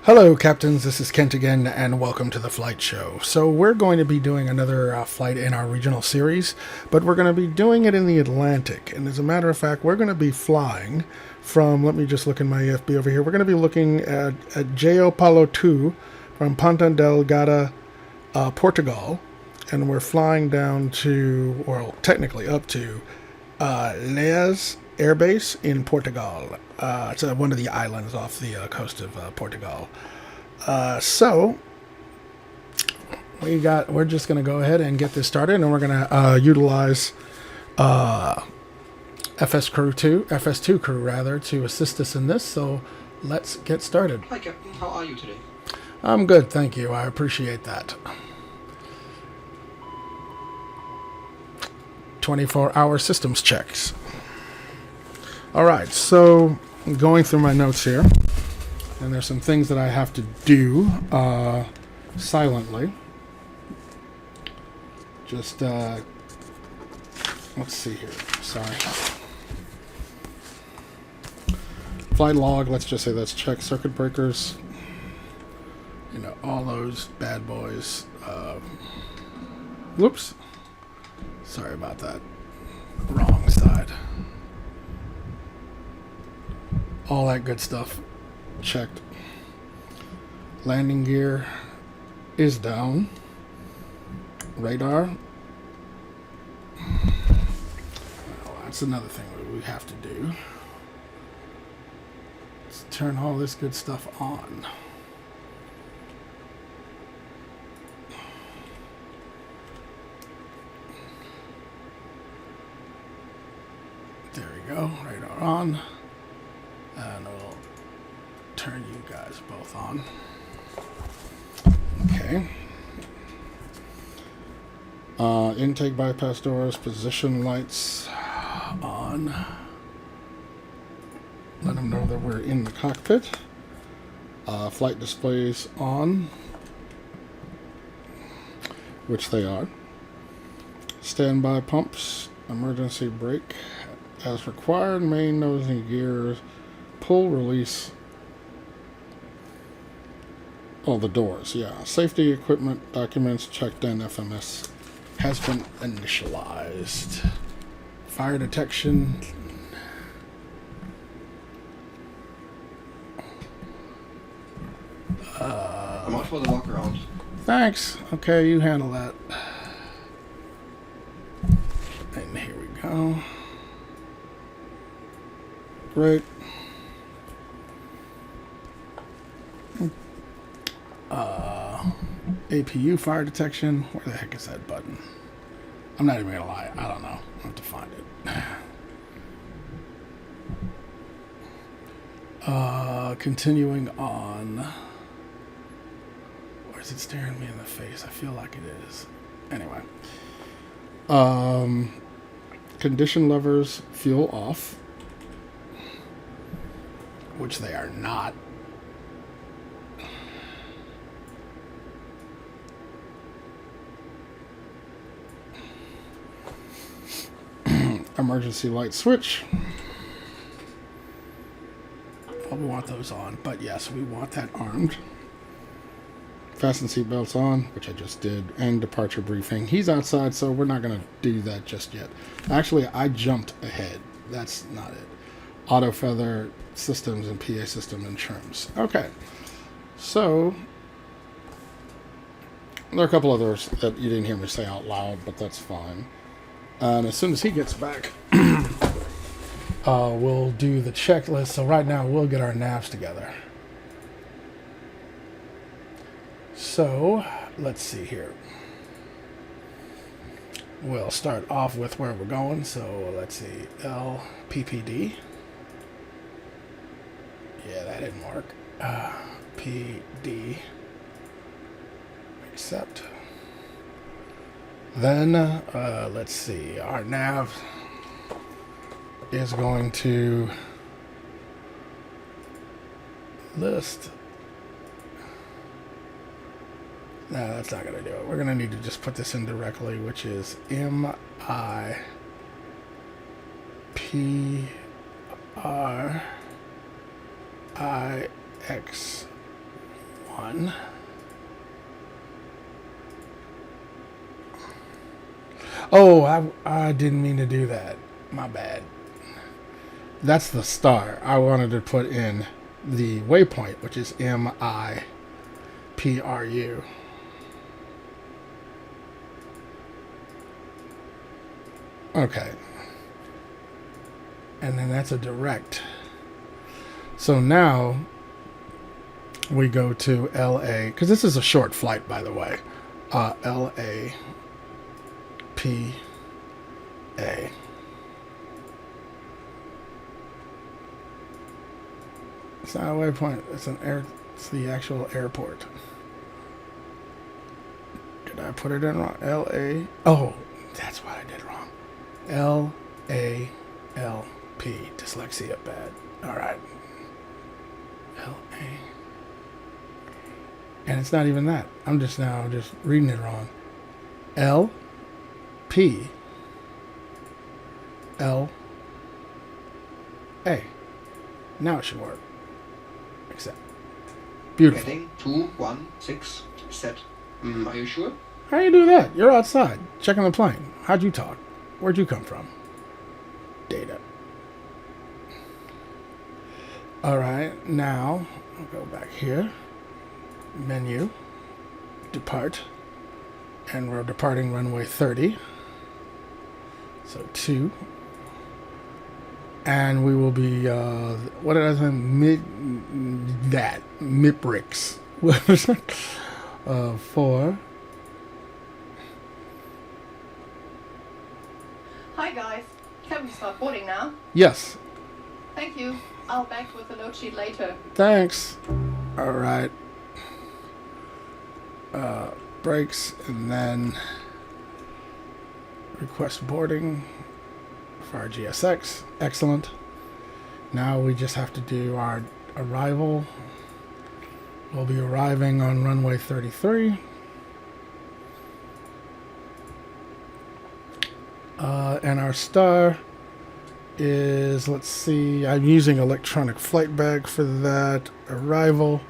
Hello, Captains. This is Kent again, and welcome to the Flight Show. So we're going to be doing another flight in our regional series, but we're going to be doing it in the Atlantic. And as a matter of fact, we're going to be flying from, let me just look in my EFB over here, we're going to be looking at João Paulo II from Ponta Delgada, Portugal, and we're flying down to, well, technically up to Lajes Air Base in Portugal. It's one of the islands off the coast of Portugal. So we're just going to go ahead and get this started, and we're going to utilize FS2 crew rather to assist us in this. So let's get started. Hi Captain, how are you today? I'm good, thank you. I appreciate that. 24-hour systems checks. All right, so I'm going through my notes here, and there's some things that I have to do silently. Just, let's see here. Sorry. Flight log, let's just say let's check circuit breakers. You know, all those bad boys. Whoops. Sorry about that. Wrong side. All that good stuff checked. Landing gear is down. Radar. Well, that's another thing that we have to do. Let's turn all this good stuff on. There we go. Radar on. And we'll turn you guys both on. Okay. Intake bypass doors, position lights on. Let them know that we're in the cockpit. Flight displays on, which they are. Standby pumps, emergency brake as required, main nose and gears. Pull, release, the doors, yeah. Safety equipment documents checked in. FMS has been initialized. Fire detection. I'm out for the walk around. Thanks. Okay, you handle that. And here we go. Great. APU fire detection. Where the heck is that button? I'm not even gonna lie. I don't know. I have to find it. Continuing on. Or is it staring me in the face? I feel like it is. Anyway. Condition levers, fuel off. Which they are not. Emergency light switch. Well, we want those on, but yes, we want that armed. Fasten seatbelts on, which I just did, and departure briefing. He's outside, so we're not going to do that just yet. Actually, I jumped ahead. That's not it. Auto feather systems and PA system and trims. Okay, so there are a couple others that you didn't hear me say out loud, but that's fine. And as soon as he gets back, we'll do the checklist. So right now, we'll get our navs together. So let's see here. We'll start off with where we're going. So let's see, LPPD. Yeah, that didn't work. PD. Accept. Then, let's see, our nav is going to list. No, that's not going to do it. We're going to need to just put this in directly, which is MIPRIX on. Oh, I didn't mean to do that. My bad. That's the star. I wanted to put in the waypoint, which is MIPRU. Okay. And then that's a direct. So now we go to LA, because this is a short flight, by the way. LAPA. It's not a waypoint. It's the actual airport. Did I put it in wrong? LA. Oh, that's what I did wrong. LALP. Dyslexia bad. All right. LA. And it's not even that. I'm just reading it wrong. LPLA. Now it should work. Accept. Beautiful. Heading 216 set. Are you sure? How do you do that? You're outside, checking the plane. How'd you talk? Where'd you come from? Data. Alright, now I'll go back here. Menu. Depart. And we're departing runway 30. So 2. And we will be, what did I say? MIPRIX. 4. Hi guys, can we start boarding now? Yes. Thank you. I'll back with the note sheet later. Thanks. All right. Brakes, and then request boarding for our GSX. Excellent. Now we just have to do our arrival. We'll be arriving on runway 33. And our star is, let's see, I'm using electronic flight bag for that. Arrival.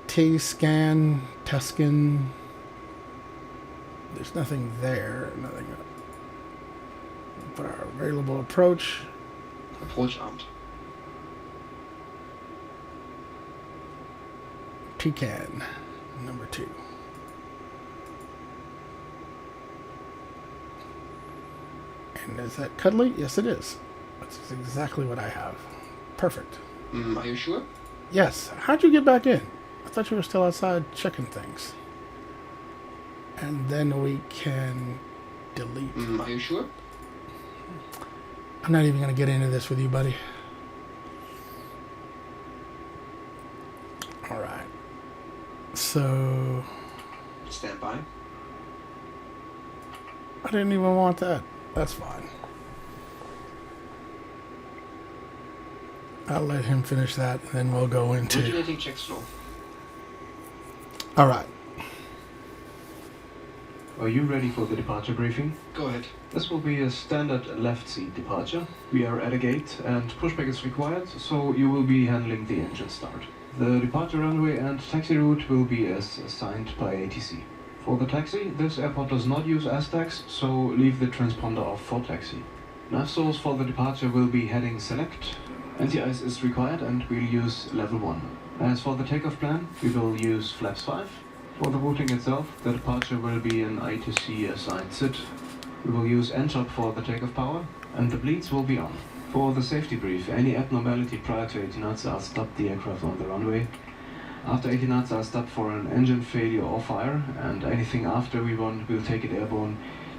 T-scan, Tuscan. There's nothing there. Nothing. But our available approach. Approach armed. Pecan, number 2. And is that cuddly? Yes, it is. That's exactly what I have. Perfect. Are you sure? Yes. How'd you get back in? I thought you were still outside checking things. And then we can delete. Are you sure? I'm not even going to get into this with you, buddy. All right. So Stand by. I didn't even want that. That's fine. I'll let him finish that, and then we'll go into... Originating check slow. All right. Are you ready for the departure briefing? Go ahead. This will be a standard left seat departure. We are at a gate and pushback is required, so you will be handling the engine start. The departure runway and taxi route will be as assigned by ATC. For the taxi, this airport does not use STAX, so leave the transponder off for taxi. Nav source for the departure will be heading select. Anti-ice is required and we'll use level 1. As for the takeoff plan, we will use flaps 5. For the routing itself, the departure will be an I2C assigned SID. We will use NCHOP for the takeoff power, and the bleeds will be on. For the safety brief, any abnormality prior to 80 knots are stop the aircraft on the runway. After 80 knots are stopped for an engine failure or fire, and anything after we'll take it airborne.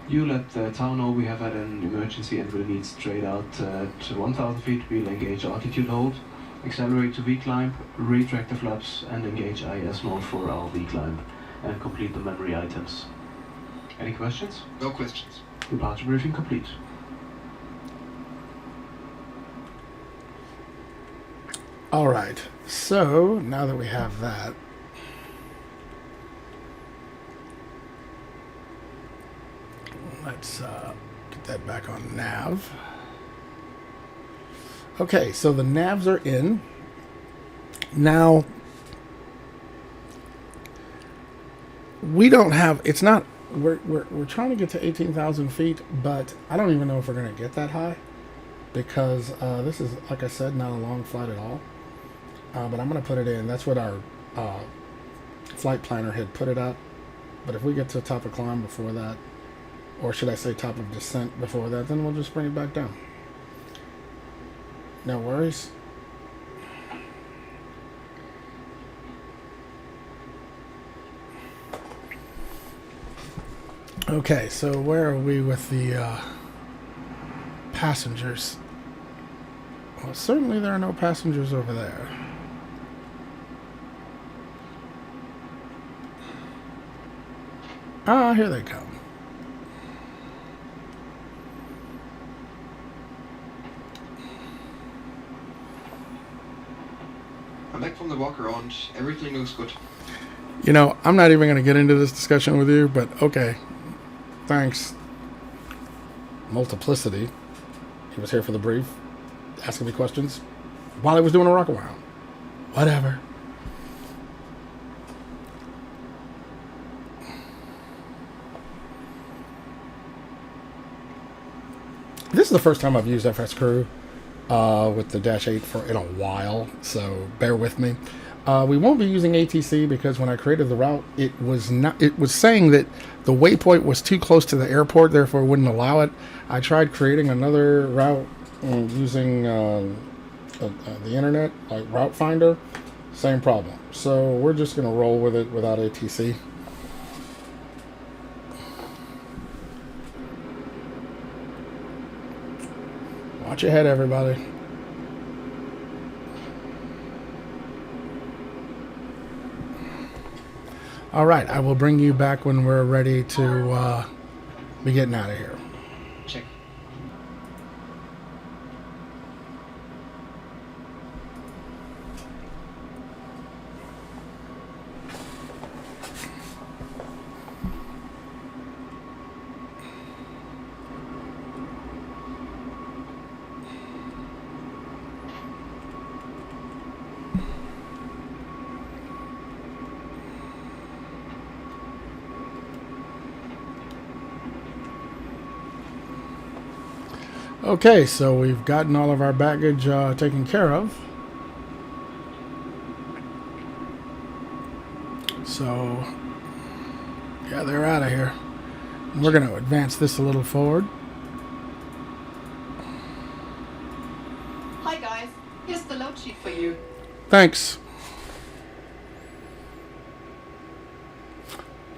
You let the tower know we have had an emergency and will need straight out at 1000 feet. We'll engage altitude hold, accelerate to V-climb, retract the flaps, and engage IS mode for our V-climb, and complete the memory items. Any questions? No questions. Departure briefing complete. All right. So now that we have that, let's get that back on nav. Okay, so the navs are in. Now we don't have, it's not, we're trying to get to 18,000 feet, but I don't even know if we're going to get that high because this is, like I said, not a long flight at all. But I'm going to put it in. That's what our flight planner had put it at. But if we get to top of climb before that, or should I say top of descent before that, then we'll just bring it back down. No worries. Okay, so where are we with the passengers? Well, certainly there are no passengers over there. Ah, here they come. I'm back from the walk around. Everything looks good. You know, I'm not even going to get into this discussion with you, but okay. Thanks. Multiplicity. He was here for the brief, asking me questions while I was doing a rock around. Whatever. This is the first time I've used FS Crew with the Dash-8 in a while, so bear with me. We won't be using ATC because when I created the route, it was saying that the waypoint was too close to the airport, therefore it wouldn't allow it. I tried creating another route using the internet, like Route Finder, same problem. So we're just going to roll with it without ATC. Watch your head, everybody. All right, I will bring you back when we're ready to be getting out of here. Check. Okay, so we've gotten all of our baggage taken care of. So, yeah, they're out of here. We're going to advance this a little forward. Hi guys, here's the load sheet for you. Thanks.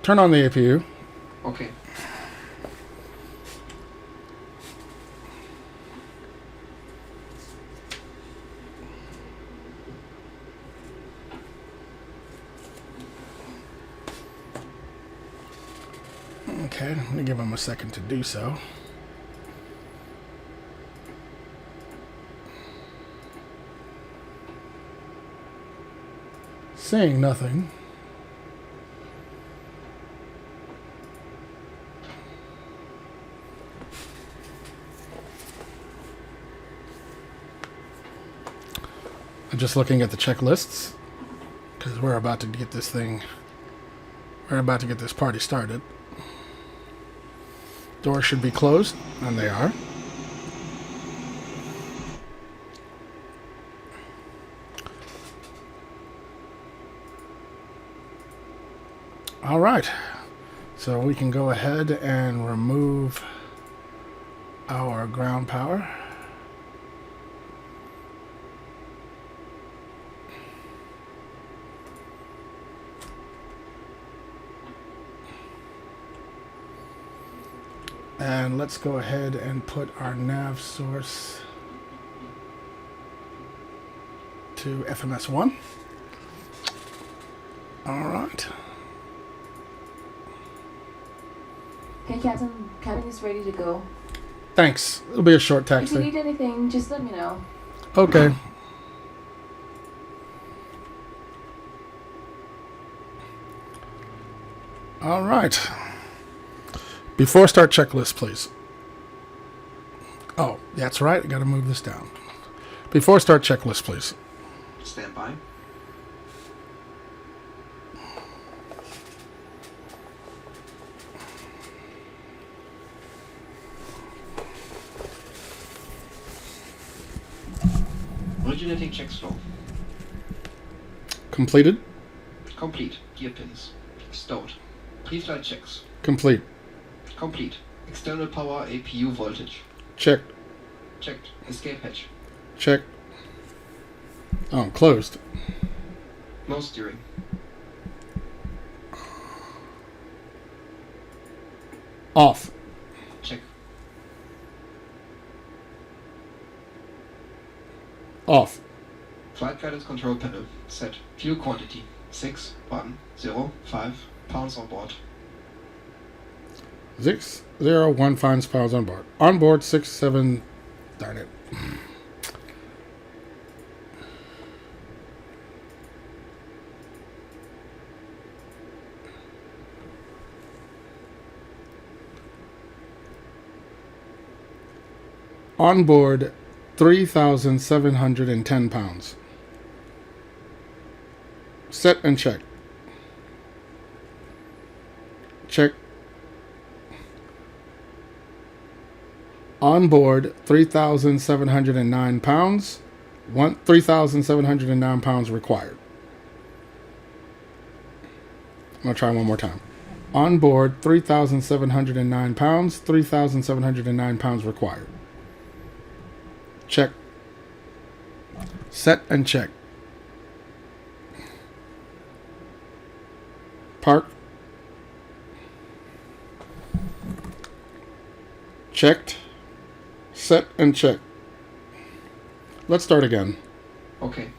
Turn on the APU. Okay. Okay, let me give him a second to do so. Saying nothing. I'm just looking at the checklists because we're about to get this party started. Doors should be closed, and they are. All right, so we can go ahead and remove our ground power. And let's go ahead and put our nav source to FMS1. All right. Hey, Captain. Cabin is ready to go. Thanks. It'll be a short If you taxi. need anything, just let me know. Okay. All right. Before start checklist, please. Oh, that's right. I got to move this down. Before start checklist, please. Stand by. Originating check slow. Completed. Complete. Gear pins. Stowed. Pre-flight checks. Complete. Complete. External power APU voltage. Checked. Checked. Escape hatch. Checked. Oh, closed. No steering. Off. Check. Off. Flight guidance control panel. Set. Fuel quantity. 6,1,0,5 pounds on board. 601 pounds on board. On board 67. Darn it. On board 3,710 pounds. Set and check. Check. On board 3,709 pounds. 3,709 pounds required. I'm going to try one more time. On board 3,709 pounds. 3,709 pounds required. Check. Set and check. Park. Checked. Set and check. Let's start again. Okay.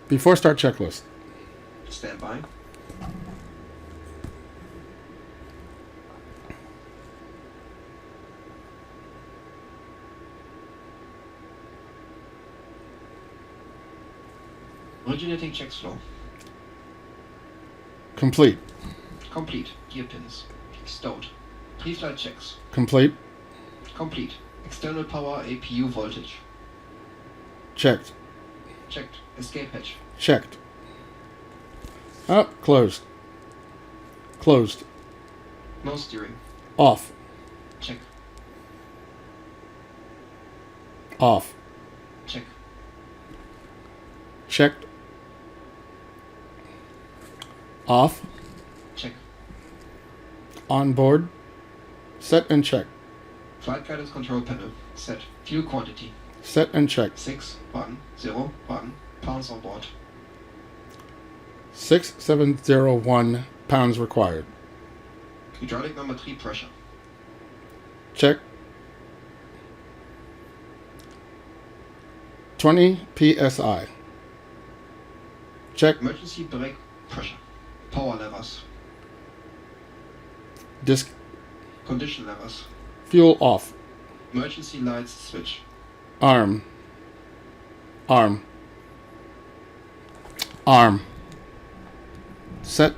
Before start checklist. Stand by. Originating check slow. Complete. Complete. Gear pins. Stowed. Pre-flight checks. Complete. Complete. External power APU voltage. Checked. Checked. Escape hatch. Checked. Up. Closed. Closed. No steering. Off. Check. Off. Check. Checked. Off. Check. On board. Set and check. Flight guidance control panel. Set. Fuel quantity. Set and check. 6,1,0,1 pounds on board. 6,701 pounds required. Hydraulic number 3 pressure. Check. 20 psi. Check. Emergency brake pressure. Power levers. Disc. Condition levers. Fuel off. Emergency lights switch. Arm. Arm. Arm. Set.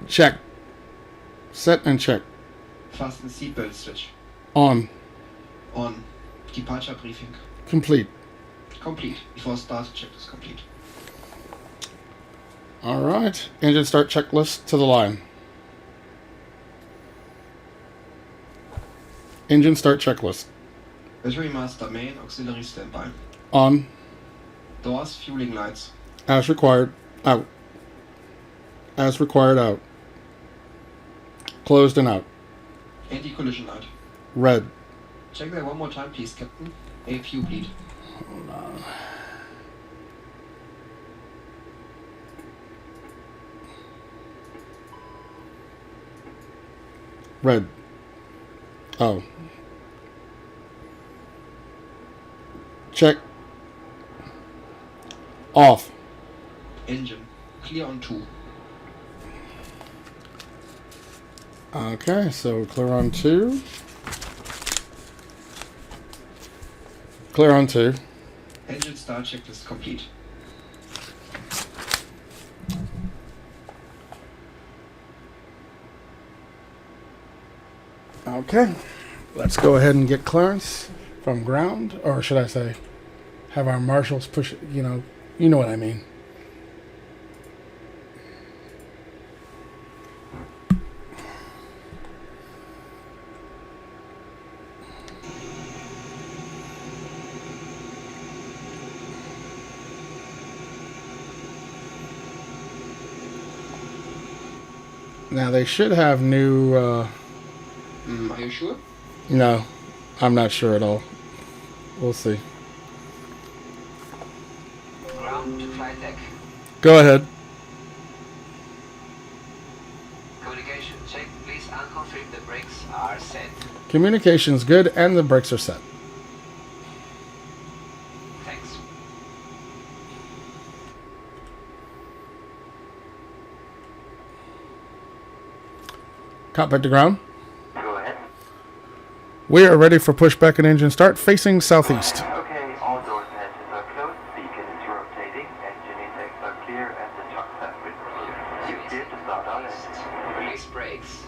Check. Set and check. Fasten seatbelt switch. On. On. Departure briefing. Complete. Complete. Before start check is complete. Alright. Engine start checklist to the line. Engine start checklist. Battery master main auxiliary standby. On. Doors fueling lights. As required. Out. As required. Out. Closed and out. Anti-collision light. Red. Check that one more time please, Captain. APU bleed. Hold on. Red. Oh. Check. Off. Engine. Clear on 2. Okay, so clear on 2. Clear on 2. Engine start checklist complete. Okay, let's go ahead and get clearance from ground, or should I say, have our marshals push it, you know what I mean. Now they should have new. Are you sure? No, I'm not sure at all. We'll see. Ground to flight deck. Go ahead. Communication check. Please unconfirm the brakes are set. Communication's good and the brakes are set. Thanks. Cockpit to ground. Go ahead. We are ready for pushback and engine start facing southeast. Okay, all doors and engines are closed, beacon is rotating, engine intakes are clear, and the truck factory is clear. You're clear to start all engines. Release brakes.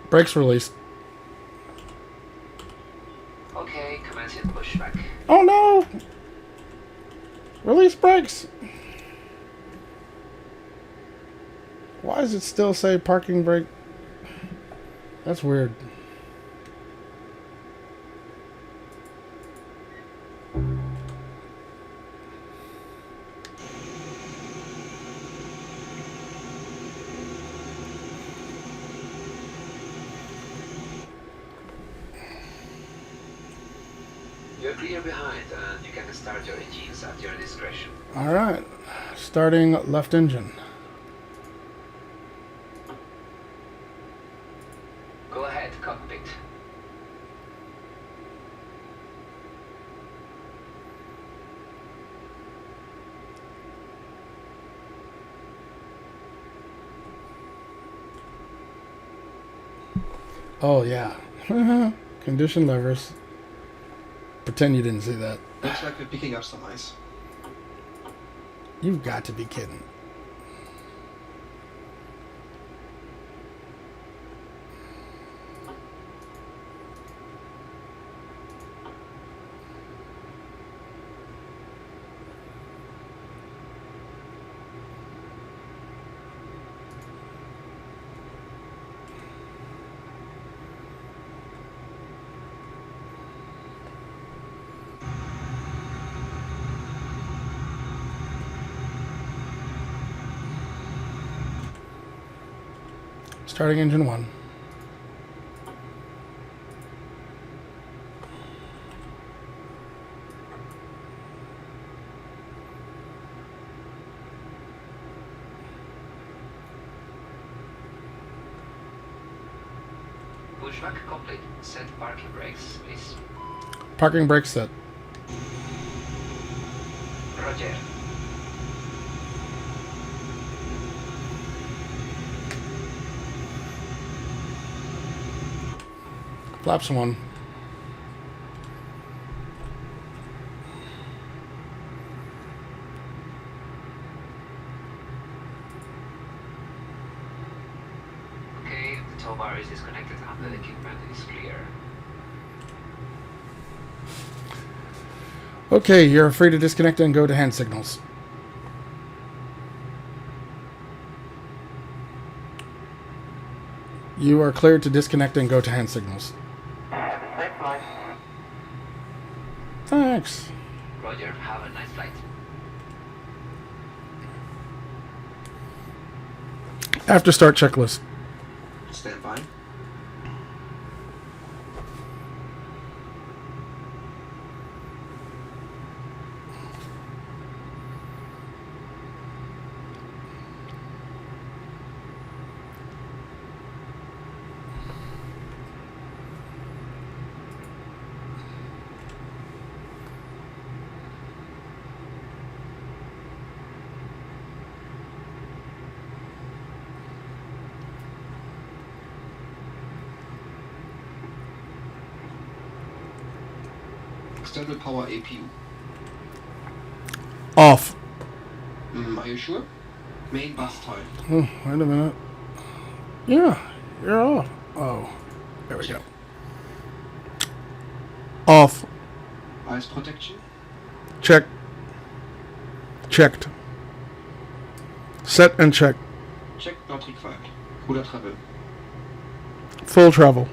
Brakes released. Okay, commencing pushback. Oh no! Release brakes! Why does it still say parking brake? That's weird. You're clear behind and you can start your engines at your discretion. Alright. Starting left engine. Go ahead, cockpit. Oh yeah. Condition levers. Pretend you didn't see that. Looks like we're picking up some ice. You've got to be kidding. Starting engine 1. Pushback complete. Set parking brakes, please. Parking brake set. Roger. Flaps 1. Okay, the tow bar is disconnected and the equipment is clear. Okay, you're free to disconnect and go to hand signals. You are cleared to disconnect and go to hand signals. Have a safe flight. Thanks. Roger, have a nice flight. After start checklist. Stand by. External power APU. Off. Are you sure? Main bus tile. Oh, wait a minute. Yeah, you're off. Oh, there we go. Off. Ice protection. Check. Checked. Set and check. Check not required. Ruder travel. Full travel.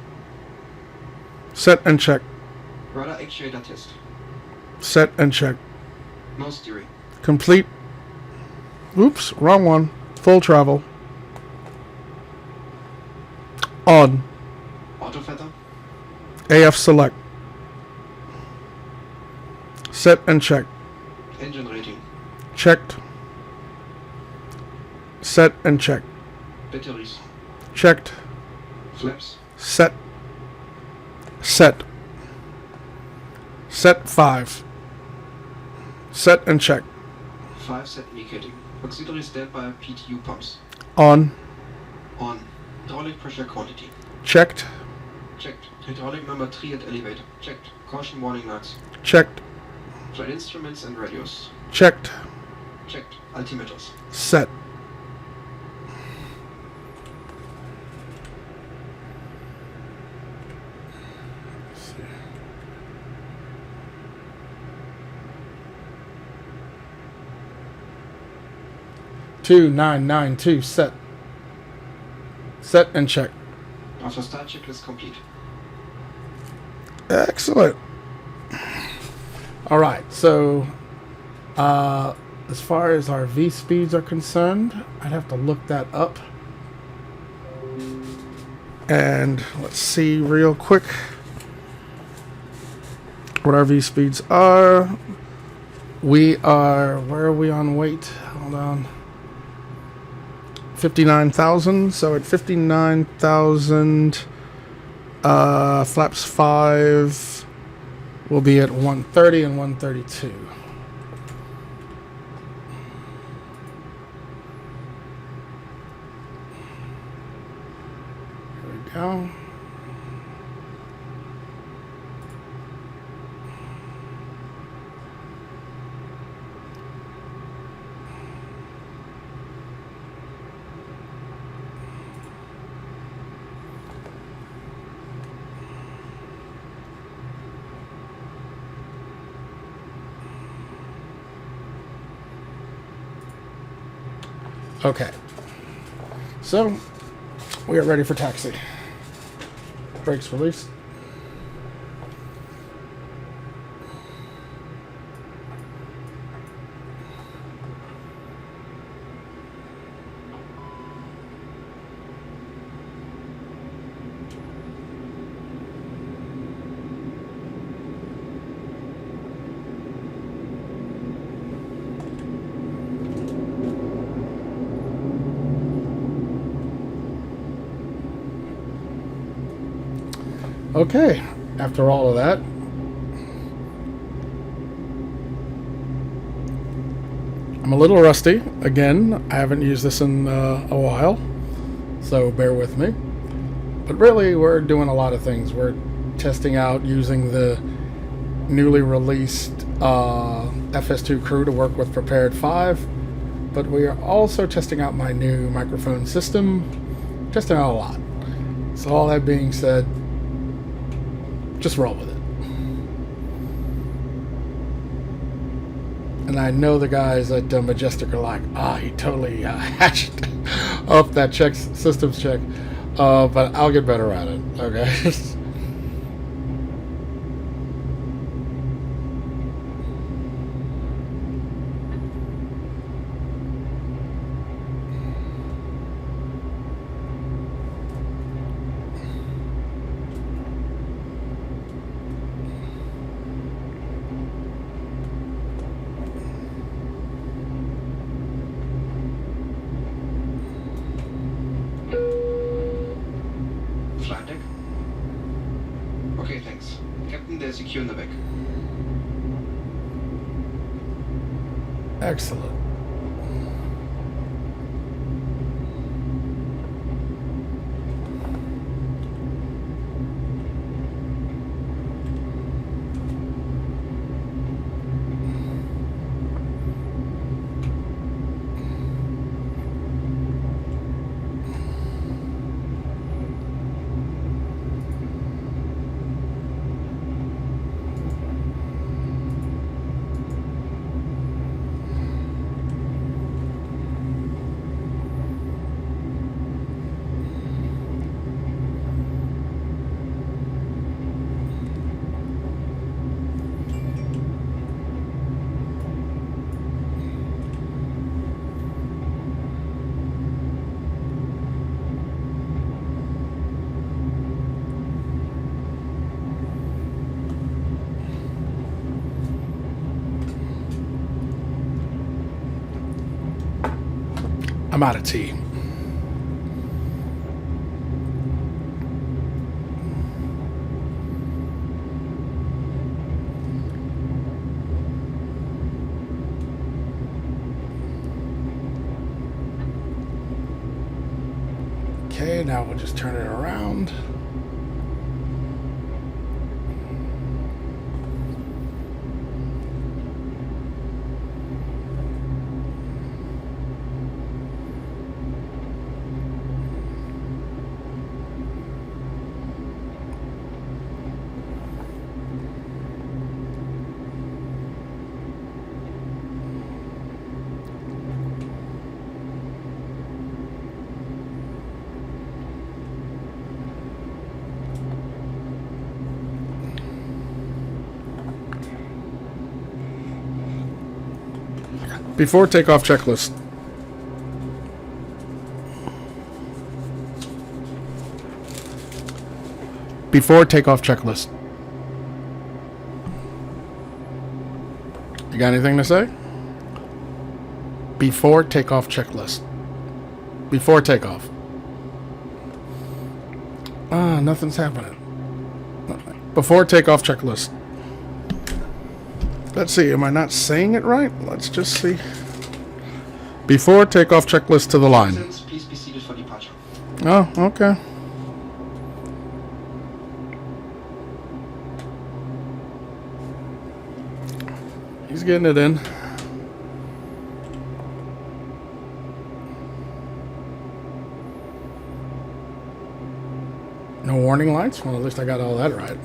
Set and check. Rudder actuator test. Set and check. No steering. Complete. Oops, wrong one. Full travel. On. Auto feather. AF select. Set and check. Engine rating. Checked. Set and check. Batteries. Checked. Flaps. Set. Set. Set 5. Set and check. 5 set indicating. Auxiliary standby PTU pumps. On. On. Hydraulic pressure quantity. Checked. Checked. Hydraulic number 3 at elevator. Checked. Caution warning lights. Checked. Flight instruments and radios. Checked. Checked. Altimeters. Set. Let's see. 2992 set. Set and check. Auto start checklist complete. Excellent. All right, so as far as our V speeds are concerned, I'd have to look that up. And let's see real quick what our V speeds are. We are, where are we on weight? Hold on. 59,000. So at 59,000, flaps 5 will be at 130 and 132. Here we go. Okay, so we are ready for taxi. Brakes released. Okay, after all of that, I'm a little rusty. Again, I haven't used this in a while, so bear with me. But really, we're doing a lot of things. We're testing out using the newly released FS2 crew to work with Prepar3D, but we are also testing out my new microphone system, testing out a lot. So all that being said, just roll with it. And I know the guys at Majestic are like, he totally hatched up that systems check. But I'll get better at it, okay? Flight deck. Okay, thanks. Captain, they're secure in the back. Excellent. I'm out of tea. Okay, now we'll just turn it around. Before takeoff checklist. Before takeoff checklist. You got anything to say? Before takeoff checklist. Before takeoff. Nothing's happening. Before takeoff checklist. Let's see, am I not saying it right? Let's just see. Before takeoff checklist to the line. Please be seated for departure. Oh, okay. He's getting it in. No warning lights? Well, at least I got all that right.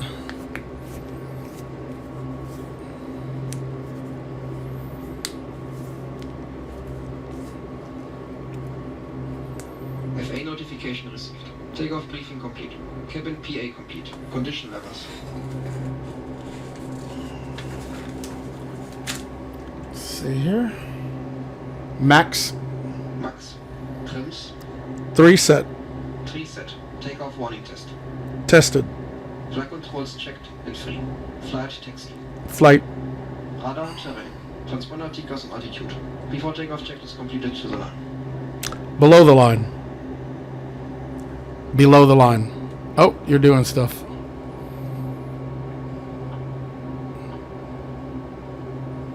FA notification received. Takeoff briefing complete. Cabin PA complete. Condition levels. Let's see here. Max. Max. Trims. 3 set. 3 set. Takeoff warning test. Tested. Flight controls checked and free. Flight taxi. Flight. Radar terrain. Transponder Takeoff and altitude. Before takeoff check is completed to the line. Below the line. Below the line. Oh, you're doing stuff.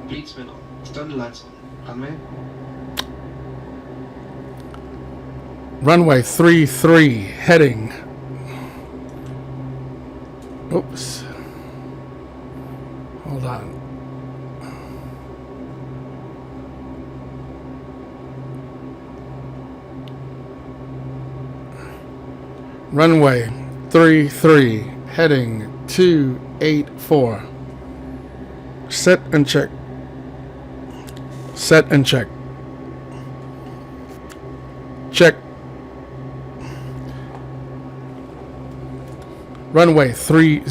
Bleed spin on. Stern lights on. Runway. Runway 33 heading. Oops. Hold on. Runway 33 heading 284. Set and check. Set and check. Check. Runway 30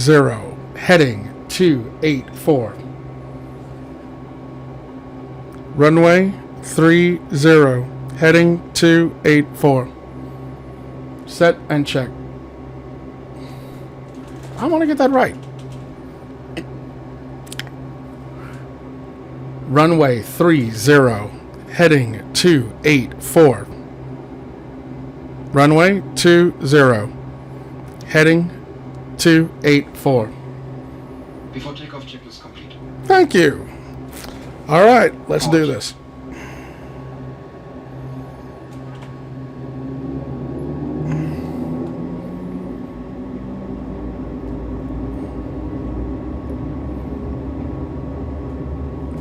heading 284. Runway 30 heading 284. Set and check. I want to get that right. Runway 30 heading 284. Runway 20 heading 284. Before takeoff check is complete. Thank you. All right, let's do this.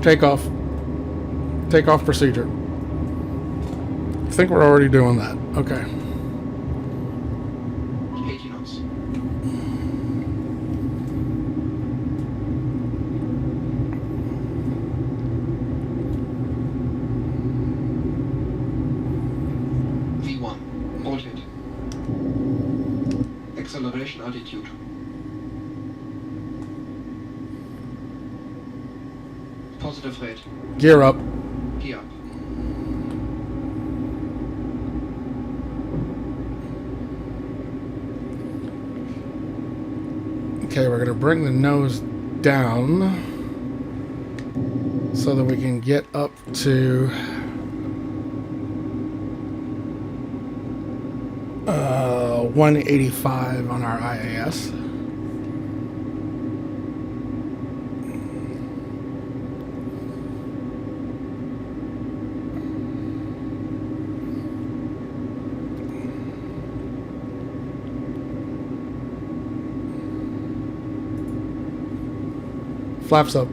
Takeoff. Takeoff procedure. I think we're already doing that. Okay. 80 knots. V1. Hold it. Acceleration altitude. Positive rate. Gear up. Gear up. Okay, we're going to bring the nose down so that we can get up to 185 on our IAS. Flaps up.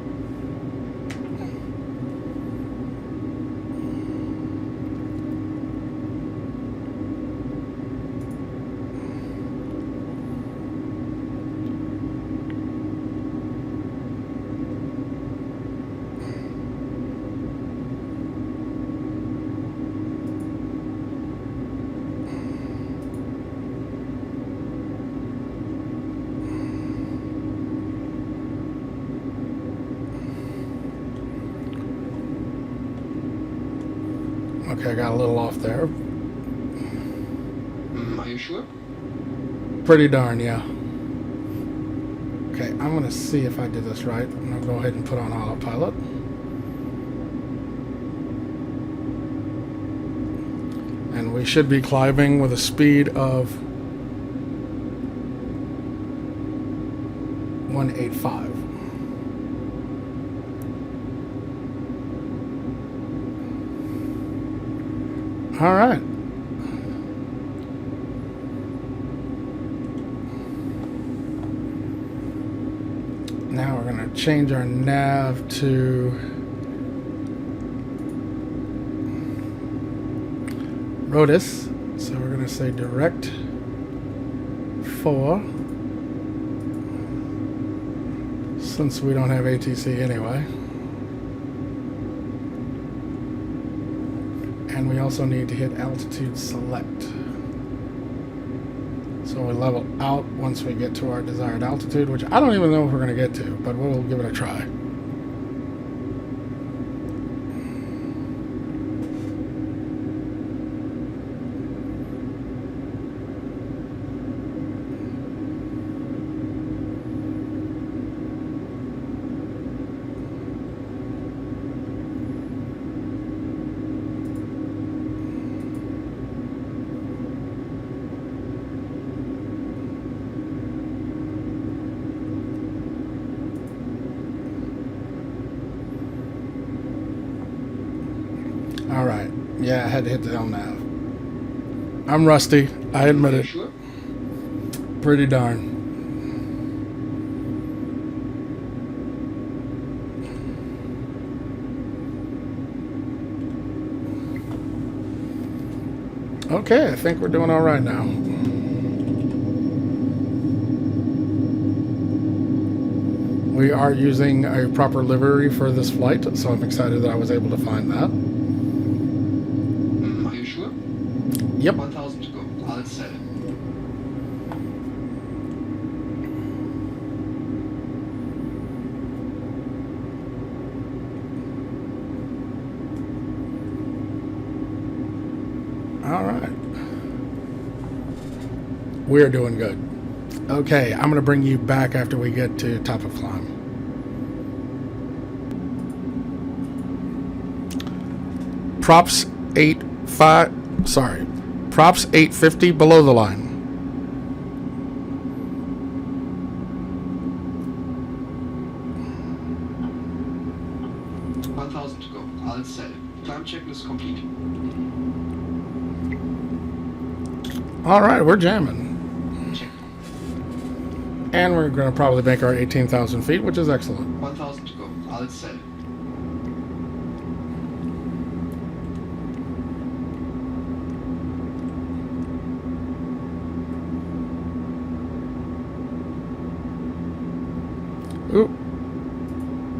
Okay, I got a little off there. Are you sure? Pretty darn, yeah. Okay, I'm going to see if I did this right. I'm going to go ahead and put on autopilot. And we should be climbing with a speed of 185. All right. Now we're going to change our nav to Rotus. So we're going to say direct 4. Since we don't have ATC anyway. And we also need to hit altitude select. So we level out once we get to our desired altitude, which I don't even know if we're going to get to, but we'll give it a try. All right. Yeah, I had to hit the helm nav. I'm rusty. I admit it. Sure? Pretty darn. Okay, I think we're doing all right now. We are using a proper livery for this flight, so I'm excited that I was able to find that. Are you sure? Yep. 1000 to go. I'll set it. All right. We're doing good. Okay, I'm going to bring you back after we get to top of climb. Props 850 below the line. $1,000 to go. I'll set it. Climb checklist complete. All right, we're jamming. Check. And we're going to probably make our 18,000 feet, which is excellent. 1,000 to go. I'll set it. Ooh.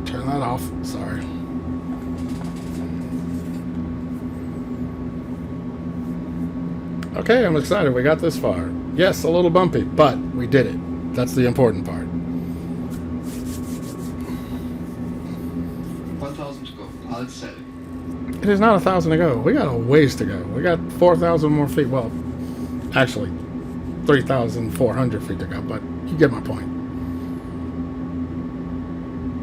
Turn that off. Sorry. Okay, I'm excited. We got this far. Yes, a little bumpy, but we did it. That's the important part. 1,000 to go. I'll set it. It is not 1,000 to go. We got a ways to go. We got 4,000 more feet. Well, actually, 3,400 feet to go, but you get my point.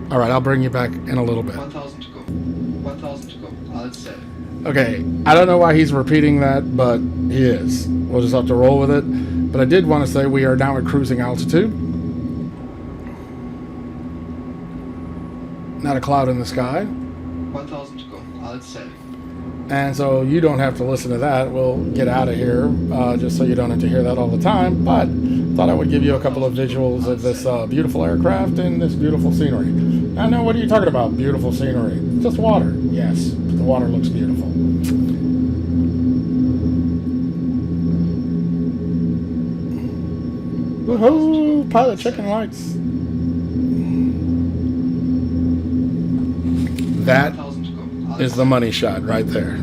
All right, I'll bring you back in a little bit. 1,000 to go. 1,000 to go. I'll set it. Okay, I don't know why he's repeating that, but he is. We'll just have to roll with it. But I did want to say we are now at cruising altitude. Not a cloud in the sky. 1000 to go. Alt set. And so you don't have to listen to that. We'll get out of here just so you don't have to hear that all the time. But thought I would give you a couple of visuals of this beautiful aircraft and this beautiful scenery. I know, what are you talking about? Beautiful scenery. It's just water. Yes, the water looks beautiful. Woohoo! Pilot checking lights. That is the money shot right there.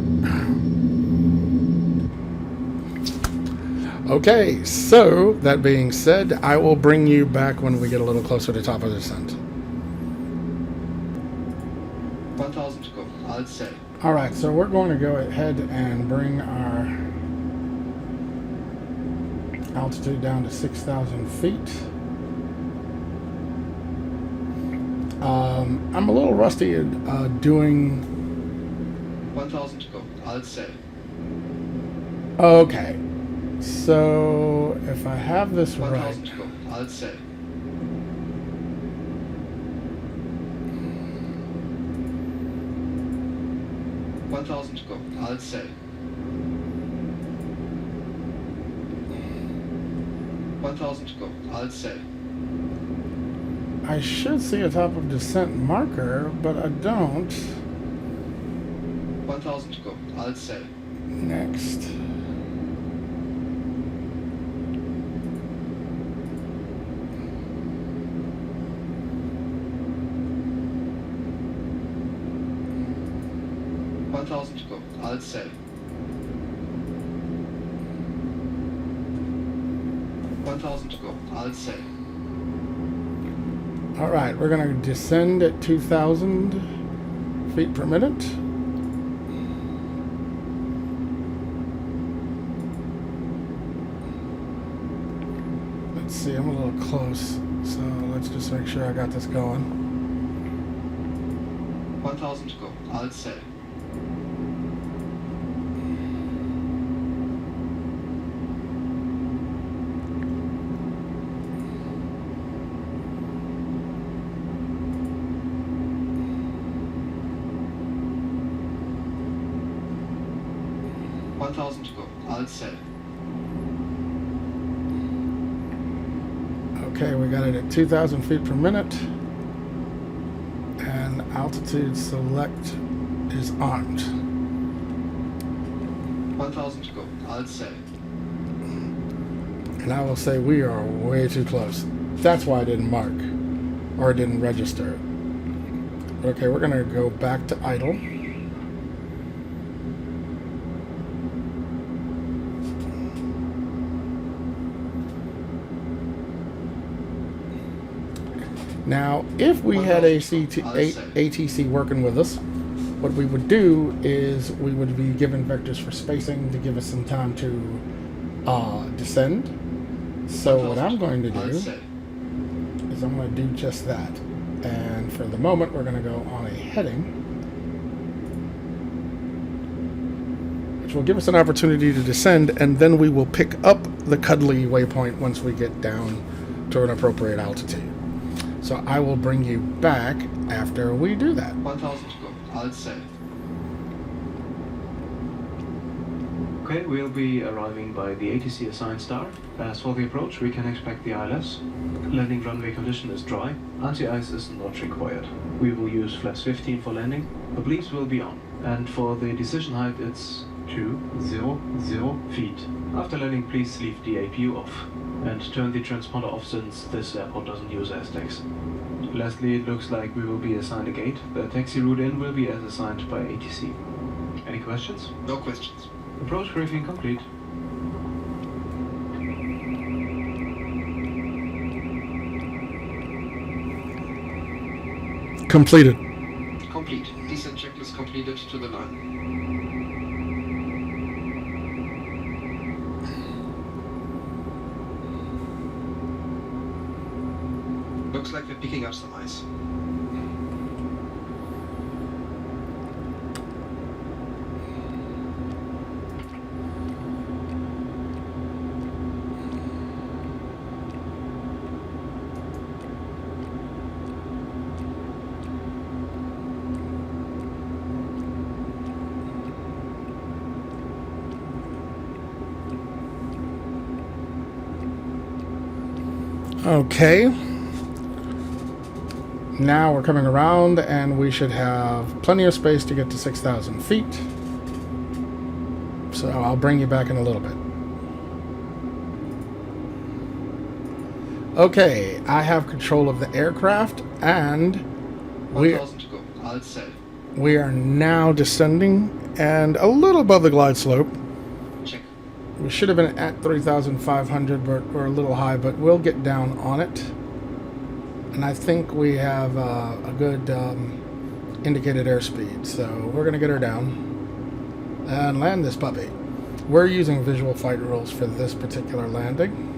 Okay, so that being said, I will bring you back when we get a little closer to top of the descent. 1000 to go. Alt set. Alright, so we're going to go ahead and bring our altitude down to 6,000 feet. I'm a little rusty at doing... 1000 to go. Alt set. Okay, so if I have this 1000 right... to go. Alt set. $1,000 to go. Alt set. 1,000 to go. Alt set. I should see a top of descent marker, but I don't. 1,000 to go. Alt set. Next. $1,000 to go. Alt set. 1,000 to go. Alt set. All right, we're going to descend at 2,000 feet per minute. Let's see, I'm a little close, so let's just make sure I got this going. 1,000 to go. Alt set. $1,000 to go. Alt set. Okay, we got it at 2,000 feet per minute. And altitude select is armed. 1,000 to go. Alt set. And I will say we are way too close. That's why I didn't mark, or it didn't register. Okay, we're gonna go back to idle. Now, if we had ATC working with us, what we would do is we would be given vectors for spacing to give us some time to descend. So what I'm going to do is I'm going to do just that. And for the moment, we're going to go on a heading, which will give us an opportunity to descend, and then we will pick up the cuddly waypoint once we get down to an appropriate altitude. So I will bring you back after we do that. 1,000 to go. Alt set. Okay, we'll be arriving by the ATC assigned star. As for the approach, we can expect the ILS. Landing runway condition is dry. Anti-ice is not required. We will use flaps 15 for landing. Obliques will be on. And for the decision height, it's 200 feet. After landing, please leave the APU off. And turn the transponder off since this airport doesn't use Aztecs. Lastly, it looks like we will be assigned a gate. The taxi route in will be as assigned by ATC. Any questions? No questions. Approach briefing complete. Completed. Complete. Descent checklist completed to the line. Looks like we're picking up some ice. Okay. Now we're coming around and we should have plenty of space to get to 6,000 feet. So I'll bring you back in a little bit. Okay, I have control of the aircraft and 1,000 to go. I'll set. we are now descending and a little above the glide slope. Check. We should have been at 3,500, but we're a little high, but we'll get down on it. And I think we have a good indicated airspeed, so we're going to get her down and land this puppy. We're using visual flight rules for this particular landing.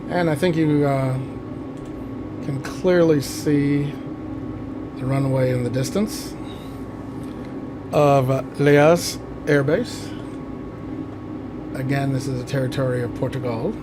And I think you can clearly see the runway in the distance of Lajes Air Base. Again, this is a territory of Portugal.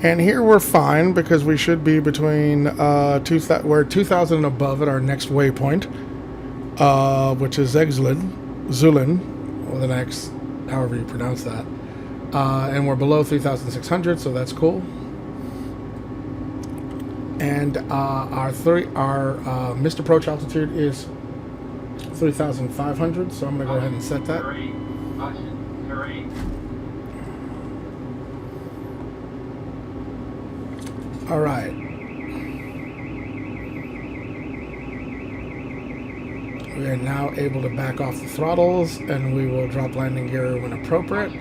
And here we're fine because we should be between we're 2,000 and above at our next waypoint, which is Zulin, or the next, however you pronounce that. And we're below 3,600, so that's cool. And our missed approach altitude is 3,500, so I'm going to go ahead and set that. All right. We are now able to back off the throttles, and we will drop landing gear when appropriate.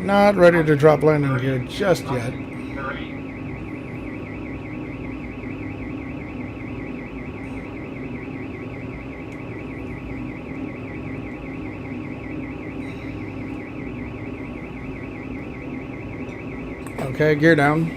Not ready to drop landing gear just yet. Okay, gear down.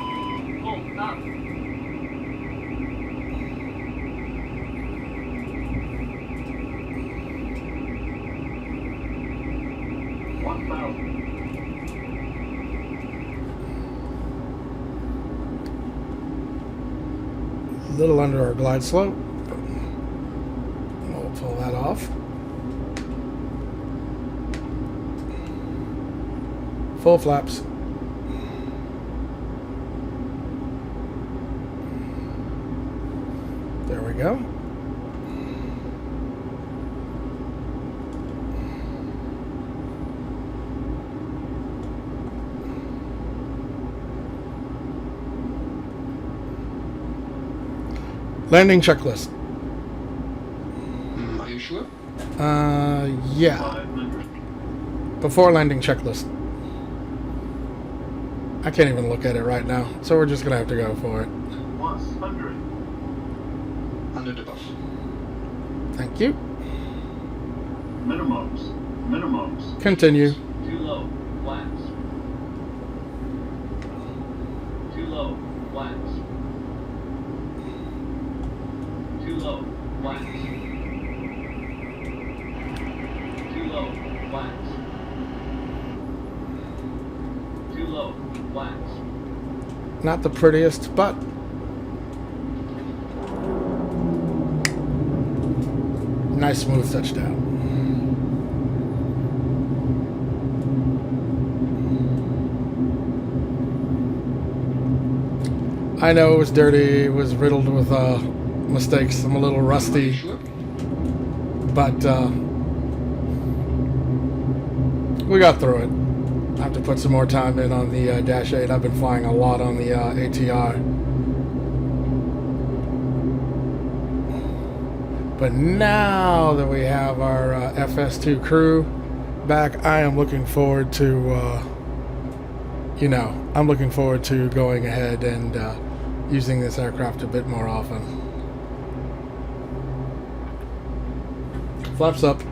A little under our glide slope. We'll pull that off. Full flaps. There we go. Landing checklist. Are you sure? Yeah. Before landing checklist. I can't even look at it right now, so we're just gonna have to go for it. 100. 100 above. Thank you. Minimums. Continue. Too low. Flaps. Too low. Flaps. Too low. Flaps. Too low. Flaps. Too low. Flaps. Not the prettiest, but nice smooth touchdown. I know it was dirty, it was riddled with mistakes. I'm a little Are you rusty, sure? but we got through it. I have to put some more time in on the Dash-8. I've been flying a lot on the ATR. But now that we have our FS2 crew back, I am looking forward to, I'm looking forward to going ahead and using this aircraft a bit more often. Flaps up.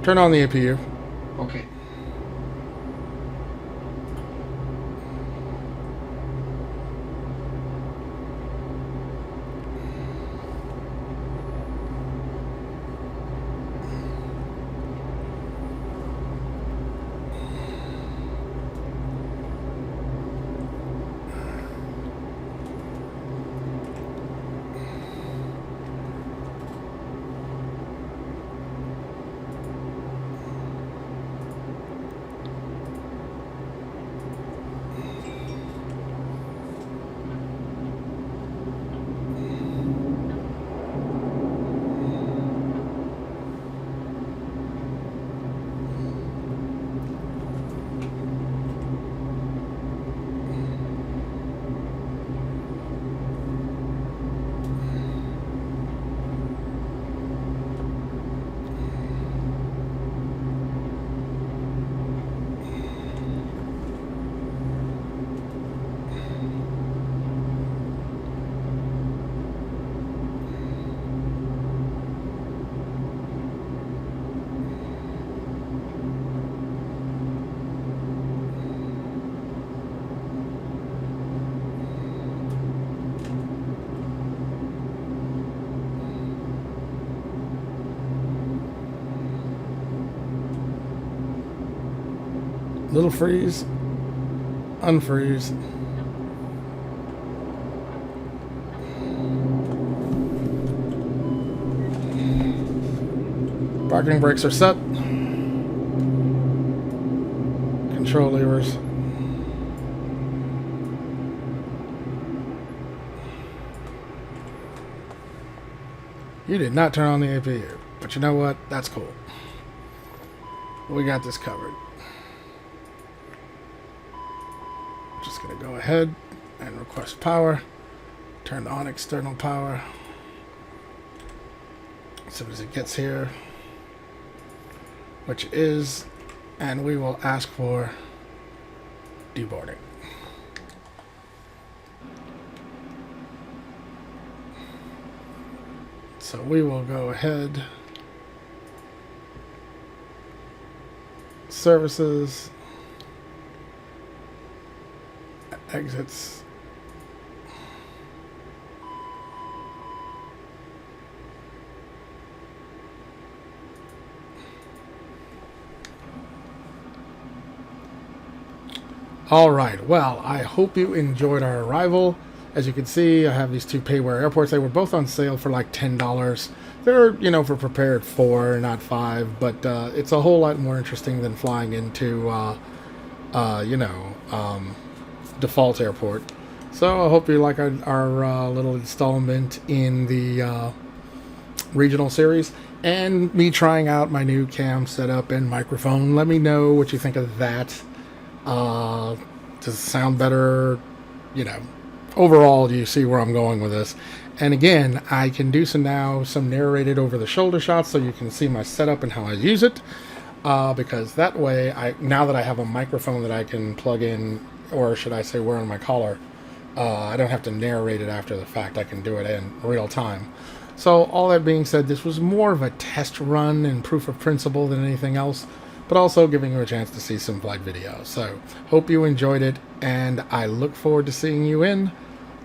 Turn on the APU. Okay. Little freeze, unfreeze. Parking brakes are set. Control levers. You did not turn on the APU, but you know what? That's cool. We got this covered. Just gonna go ahead and request power. Turn on external power. As soon as it gets here, which is, and we will ask for deboarding. So we will go ahead, services, exits, all right, well, I hope you enjoyed our arrival. As you can see, I have these two payware airports. They were both on sale for like $10. They're, you know, for prepared 4, not 5, but it's a whole lot more interesting than flying into, default airport. So I hope you like our little installment in the regional series and me trying out my new cam setup and microphone. Let me know what you think of that. Does it sound better? You know, overall, do you see where I'm going with this? And again, I can do some narrated over the shoulder shots so you can see my setup and how I use it. Because that way, now that I have a microphone that I can plug in, or should I say wear on my collar, I don't have to narrate it after the fact. I can do it in real time. So all that being said, this was more of a test run and proof of principle than anything else, but also giving you a chance to see some flight videos. So hope you enjoyed it, and I look forward to seeing you in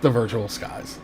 the virtual skies.